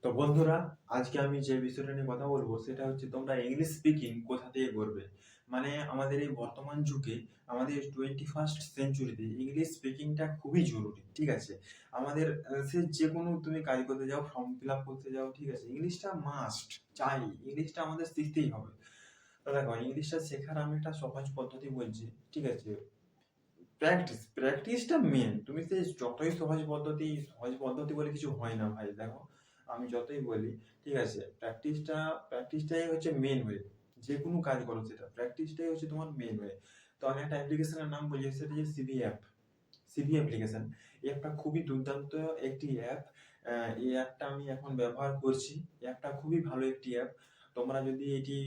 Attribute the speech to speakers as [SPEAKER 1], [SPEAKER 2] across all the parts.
[SPEAKER 1] তো বন্ধুরা, আজকে আমি যে বিষয়টা নিয়ে কথা বলবো সেটা হচ্ছে তোমরা ইংলিশ স্পিকিং কোথা থেকে করবে। মানে আমাদের এই বর্তমান যুগে, আমাদের 21st সেঞ্চুরিতে ইংলিশ স্পিকিংটা খুবই জরুরি, ঠিক আছে। আমাদের সে যে কোনো তুমি কাজ করতে যাও, ফর্ম ফিল আপ করতে যাও, ঠিক আছে, ইংলিশটা মাস্ট চাই, ইংলিশটা আমাদের শিখতেই হবে। তো দেখো, ইংলিশটা শেখার আমি একটা সহজ পদ্ধতি বলছি, ঠিক আছে। প্র্যাকটিসটা মেন। তুমি সে যতই সহজ পদ্ধতি বলে কিছু হয় না ভাই। দেখো, আমি যতই বলি, ঠিক আছে, প্র্যাকটিসটাই হচ্ছে মেন ওয়ে। যে কোনো কাজ করো, সেটা প্র্যাকটিসটাই হচ্ছে তোমার মেন ওয়ে। তো আমি একটা অ্যাপ্লিকেশনের নাম বলি, সেটা হচ্ছে সিভি অ্যাপ। CV application. এই অ্যাপটা খুবই দুর্দান্ত একটি অ্যাপ। এই অ্যাপটা আমি এখন ব্যবহার করছি। এই অ্যাপটা খুবই ভালো একটি অ্যাপ। তোমরা যদি এটি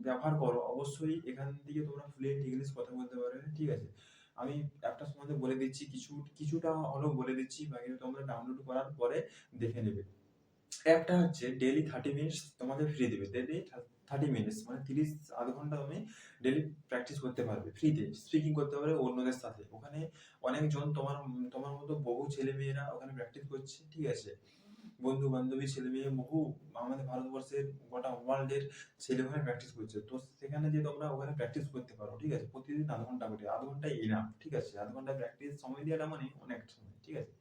[SPEAKER 1] ব্যবহার করো, অবশ্যই এখান থেকে তোমরা ফ্লুয়েন্ট ইংলিশ কথা বলতে পারবে, ঠিক আছে। আমি অ্যাপটা সম্বন্ধে বলে দিচ্ছি, কিছুটা হলেও বলে দিচ্ছি, বাকিটা তোমরা ডাউনলোড করার পরে দেখে নেবে। একটা হচ্ছে ডেইলি 30 মিনিটস তোমাকে ফ্রি দেবে। ডেইলি 30 মিনিটস মানে 30 আধ ঘন্টা তুমি ডেইলি প্র্যাকটিস করতে পারবে ফ্রিতে, স্পিকিং করতে পারবে অন্যদের সাথে। ওখানে অনেকজন তোমার মতো বহু ছেলে মেয়েরা ওখানে প্র্যাকটিস করছে, ঠিক আছে। বন্ধু বান্ধবী ছেলে মেয়ে বহু, আমাদের ভারতবর্ষের গোটা ওয়ার্ল্ডের ছেলে ওখানে প্র্যাকটিস করছে। তো সেখানে যে তোমরা ওখানে প্র্যাকটিস করতে পারো, ঠিক আছে, প্রতিদিন আধ ঘন্টা করে। আধ ঘন্টা ইনাফ, ঠিক আছে। আধ ঘন্টা প্র্যাকটিস সময় দেওয়াটা মানে অনেক সময়, ঠিক আছে।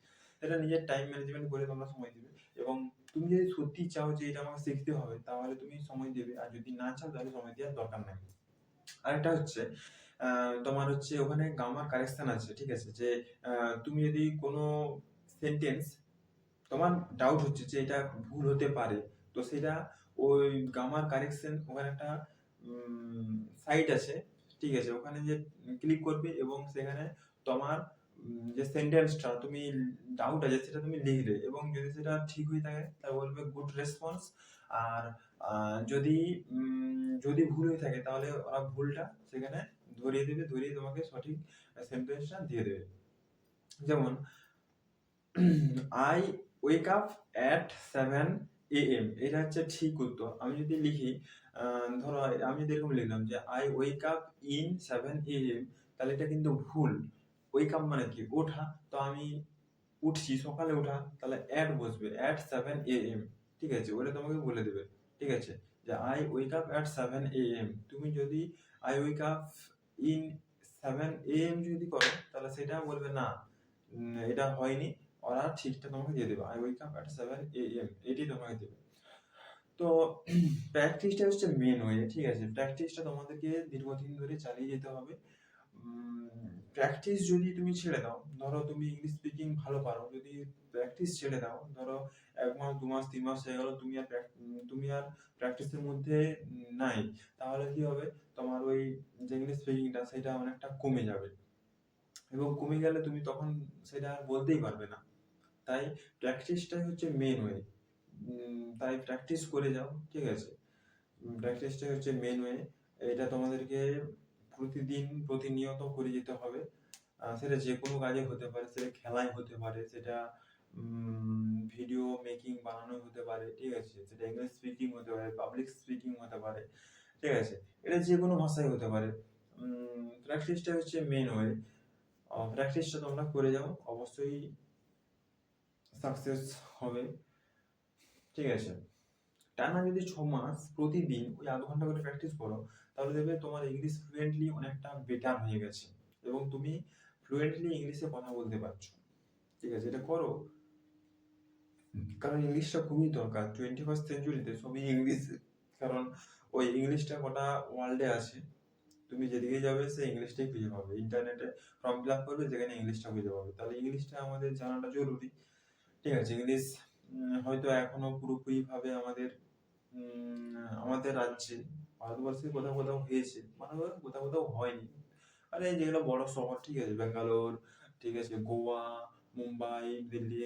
[SPEAKER 1] এটা নিজের টাইম ম্যানেজমেন্ট করে তোমরা সময় দিবে। এবং তুমি যদি সত্যি চাও যে এটা আমাকে শিখতে হবে, তাহলে তুমি সময় দেবে। আর যদি না চাও, তাহলে সময় দেওয়ার দরকার নাই। আরেকটা হচ্ছে তোমার হচ্ছে ওখানে গ্রামার কারেকশন আছে, ঠিক আছে। যে তুমি যদি কোনো সেন্টেন্স, তোমার ডাউট হচ্ছে যে এটা ভুল হতে পারে, তো সেটা ওই গ্রামার কারেকশন, ওখানে একটা সাইট আছে, ঠিক আছে। ওখানে যে ক্লিক করবে এবং সেখানে তোমার যে সেন্টেন্সটা তুমি ডাউট আছে সেটা তুমি লিখবে, এবং যদি সেটা ঠিক হয়ে থাকে তাহলে বলবে গুড রেসপন্স। আর যদি ভুল হয়ে থাকে তাহলে ওরা ভুলটা সেখানে ধরিয়ে দেবে, ধরিয়ে তোমাকে সঠিক সেন্টেন্সটা দিয়ে দেবে। যেমন I wake up at 7 AM, এটা হচ্ছে ঠিক উত্তর। আমি যদি লিখি, ধরো আমি যদি এরকম লিখলাম যে I wake up in 7 AM, তাহলে এটা কিন্তু ভুল। ওয়েক আপ মানে কি? ওঠা। তো আমি উঠছি, সকালে ওঠা, তাহলে অ্যাট বসবে, অ্যাট 7 AM, ঠিক আছে। ওটা তোমাকে বলে দেবে, ঠিক আছে, যে I wake up at 7 AM। তুমি যদি I wake up in 7 AM যদি করো, তাহলে সেটা বলবে না, এটা হয়নি। ওরা ঠিকটা তোমাকে দিয়ে দেবে, I wake up at 7 AM, এটি তোমাকে দেবে। তো প্র্যাকটিসটা হচ্ছে মেন ওয়ে, ঠিক আছে। প্র্যাকটিসটা তোমাদেরকে দীর্ঘদিন ধরে চালিয়ে যেতে হবে। প্র্যাকটিস যদি তুমি ছেড়ে দাও, ধরো তুমি ইংলিশ স্পিকিং ভালো পারো, যদি প্র্যাকটিস ছেড়ে দাও, ধরো 1 মাস 2 মাস 3 মাস হয়ে গেল, তুমি আর প্র্যাকটিসের মধ্যে নাই, তাহলে কি হবে? তোমার ওই যে ইংলিশ স্পিকিংটা সেটা অনেকটা কমে যাবে, এবং কমে গেলে তুমি তখন সেটা আর বলতেই পারবে না। তাই প্র্যাকটিসটাই হচ্ছে মেন ওয়ে। তাই প্র্যাকটিস করে যাও, ঠিক আছে। প্র্যাকটিসটাই হচ্ছে মেন ওয়ে। এটা তোমাদেরকে প্রতিদিন প্রতিনিয়ত করে যেতে হবে। সেটা যে কোনো কাজে হতে পারে, সেটা খেলায় হতে পারে, সেটা ভিডিও মেকিং বানানো হতে পারে, ঠিক আছে, সেটা ইংলিশ স্পিকিং হতে পারে, পাবলিক স্পিকিং হতে পারে, ঠিক আছে। এটা যে কোনো ভাষায় হতে পারে। প্র্যাকটিসটা হচ্ছে মেন ওয়ে। প্র্যাকটিসটা তোমরা করে যাও, অবশ্যই সাকসেস হবে, ঠিক আছে। টানা যদি 6 মাস প্রতিদিন ওই আধ ঘন্টা করে প্র্যাকটিস করো, তাহলে দেখবে তোমার ইংলিশ ফ্লুয়েন্টলি অনেকটা বেটার হয়ে গেছে, এবং তুমি ফ্লুয়েন্টলি ইংলিশে কথা বলতে পারছো, ঠিক আছে। এটা করো, কারণ ইংলিশটা খুবই দরকার 21st সেঞ্চুরিতে, সবই ইংলিশ। কারণ ওই ইংলিশটা গোটা ওয়ার্ল্ডে আছে। তুমি যেদিকে যাবে সে ইংলিশটাই খুঁজে পাবে। ইন্টারনেটে ফর্ম ফিল আপ করবে, যেখানে ইংলিশটা খুঁজে পাবে। তাহলে ইংলিশটা আমাদের জানাটা জরুরি, ঠিক আছে। ইংলিশ হয়তো এখনো পুরোপুরি ভাবে আমাদের রাজ্যে, ভারতবর্ষে কোথাও কোথাও হয়েছে, মানে কোথাও কোথাও হয়নি। আরে যেগুলো বড় শহর, ঠিক আছে, ব্যাঙ্গালোর, ঠিক আছে, গোয়া, মুম্বাই, দিল্লি,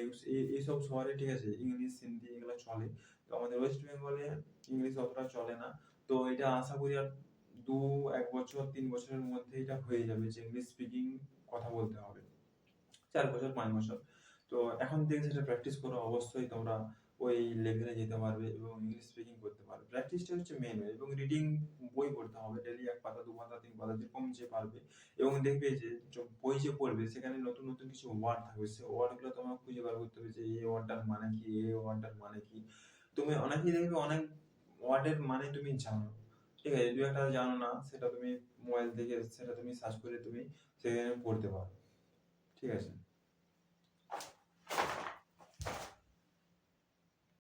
[SPEAKER 1] এইসব শহরে, ঠিক আছে, ইংলিশ হিন্দি এগুলো চলে। তো আমাদের ওয়েস্ট বেঙ্গলে ইংলিশ অতটা চলে না। তো এটা আশা করি আর 1 বছর 3 বছরের মধ্যে এটা হয়ে যাবে যে ইংলিশ স্পিকিং কথা বলতে হবে, 4 বছর 5 বছর। তো এখন থেকে সেটা প্র্যাকটিস করো, অবশ্যই তোমরা ওই লেভেলে যেতে পারবে এবং ইংলিশ স্পিকিং করতে পারবে। প্র্যাকটিসটা হচ্ছে মেন ওয়ে, এবং রিডিং বই পড়তে হবে ডেইলি ১ পাতা ২ পাতা ৩ পাতা যেরকম যে পারবে, এবং দেখবে যে বই যে পড়বে সেখানে নতুন নতুন কিছু ওয়ার্ড থাকবে, সে ওয়ার্ডগুলো তোমার খুঁজে বার করতে হবে যে এই ওয়ার্ডটার মানে কি, এই ওয়ার্ডটার মানে কি। তুমি অনেকেই দেখবে অনেক ওয়ার্ডের মানে তুমি জানো, ঠিক আছে, ২ একটা জানো না সেটা তুমি মোবাইল থেকে সেটা তুমি সার্চ করে তুমি সেখানে পড়তে পারো, ঠিক আছে।